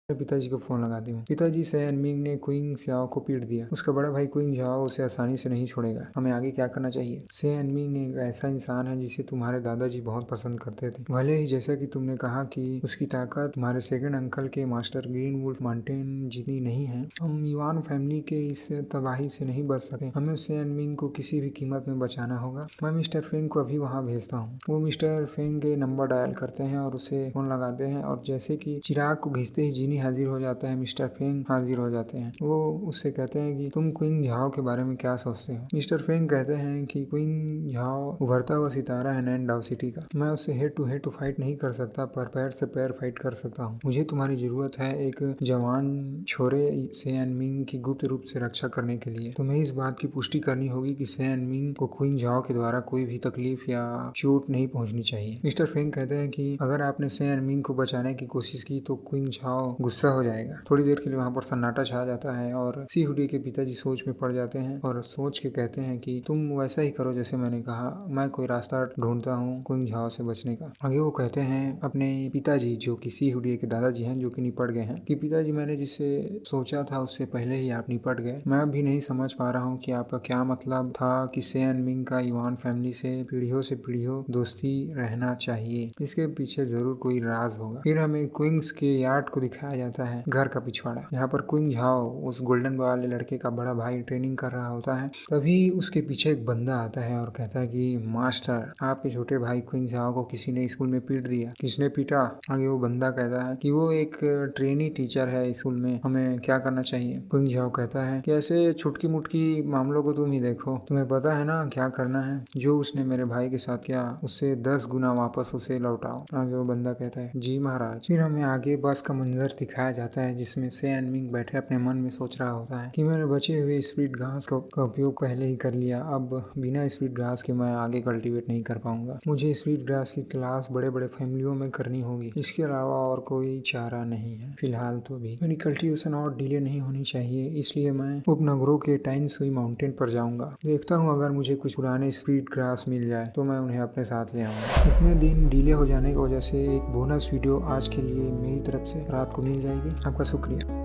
पिताजी को फोन लगाती हूँ। पिताजी, सैन मिंग ने क्विंग झाओ को पीट दिया। उसका बड़ा भाई क्विंग झाओ उसे आसानी से नहीं छोड़ेगा। हमें आगे क्या करना चाहिए? सैन मिंग एक ऐसा इंसान है जिसे तुम्हारे दादाजी बहुत पसंद करते थे। भले ही जैसा कि तुमने कहा कि उसकी ताकत तुम्हारे सेकंड अंकल के मास्टर ग्रीनवुड माउंटेन जितनी नहीं है, हम युआन फैमिली के इस तबाही से नहीं बच सके। हमें सैन मिंग को किसी भी कीमत में बचाना होगा। मैं मिस्टर फेंग को अभी वहाँ भेजता हूँ। वो मिस्टर फेंग के नंबर डायल करते हैं और उसे फोन लगाते हैं, और जैसे कि चिराग को घिसते ही जीनी हाजिर हो जाता है, मिस्टर फेंग हाजिर हो जाते हैं। वो उससे कहते हैं कि तुम क्विंग झाओ के बारे में क्या सोचते हो? मिस्टर फेंग कहते हैं कि क्विंग झाओ उभरता हुआ सितारा है नैनडाउ सिटी का। मैं उससे हेड टू हेड तो फाइट नहीं कर सकता, पर पैर से पैर फाइट कर सकता हूँ। मुझे तुम्हारी जरूरत है एक जवान छोरे सैन मिंग की गुप्त रूप से रक्षा करने के लिए। तुम्हें इस बात की पुष्टि करनी होगी कि सैन मिंग को क्विंग झाओ के द्वारा कोई भी तकलीफ या चोट नहीं पहुंचनी चाहिए। मिस्टर फेंग कहते हैं कि अगर आपने सैन मिंग को बचाने की कोशिश की तो क्विंग झाओ गुस्सा हो जाएगा। थोड़ी देर के लिए वहाँ पर सन्नाटा छा जाता है और सी हुडी के पिताजी सोच में पड़ जाते हैं और सोच के कहते हैं कि तुम वैसा ही करो जैसे मैंने कहा। मैं कोई रास्ता ढूंढता हूँ क्विंग झाओ से बचने का। आगे वो कहते हैं अपने पिताजी, जो कि सी हुडी के दादाजी हैं, जो कि निपट गए हैं, कि पिताजी, मैंने जिससे सोचा था उससे पहले ही आप निपट गए। मैं अभी नहीं समझ पा रहा हूँ कि आपका क्या मतलब था कि सैन मिंग का युआन फैमिली से पीढ़ियों दोस्ती रहना चाहिए। इसके पीछे जरूर कोई राज होगा। फिर हमें क्विंग्स के यार्ड को दिखाया जाता है, घर का पिछवाड़ा। यहाँ पर क्विंग झाओ उस गोल्डन बॉय वाले लड़के का बड़ा भाई ट्रेनिंग कर रहा होता है। तभी उसके पीछे एक बंदा आता है और कहता है कि मास्टर, आपके छोटे भाई क्विंग झाओ को किसी ने स्कूल में पीट दिया। किसने पीटा? आगे वो बंदा कहता है कि वो एक ट्रेनी टीचर है स्कूल में, हमें क्या करना चाहिए? क्विंग झाओ कहता है कि ऐसे छुटकी मुटकी मामलों को तुम ही देखो, तुम्हें पता है ना क्या करना है। जो उसने मेरे भाई के साथ किया उससे 10 गुना वापस उसे लौटाओ। आगे वो बंदा कहता है जी महाराज। फिर हमें आगे बस का मंजर दिखाया जाता है जिसमें सैन मिंग बैठे अपने मन में सोच रहा होता है कि मैंने बचे हुए स्वीट घास का उपयोग पहले ही कर लिया। अब बिना स्वीट घास के मैं आगे कल्टीवेट नहीं कर पाऊंगा। मुझे स्वीट घास की तलाश बड़े बड़े फैमिलियों में करनी होगी। इसके अलावा और कोई चारा नहीं है फिलहाल। तो भी मेरी कल्टीवेशन और डिले नहीं होनी चाहिए, इसलिए मैं उपनगरों के टाइन सुई माउंटेन पर जाऊंगा। देखता हूँ अगर मुझे कुछ पुराने स्वीट ग्रास मिल जाए तो मैं उन्हें अपने साथ ले आऊंगा। इतने दिन डिले हो जाने की वजह से एक बोनस वीडियो आज के लिए मेरी तरफ से रात को मिल जाएगी। आपका शुक्रिया।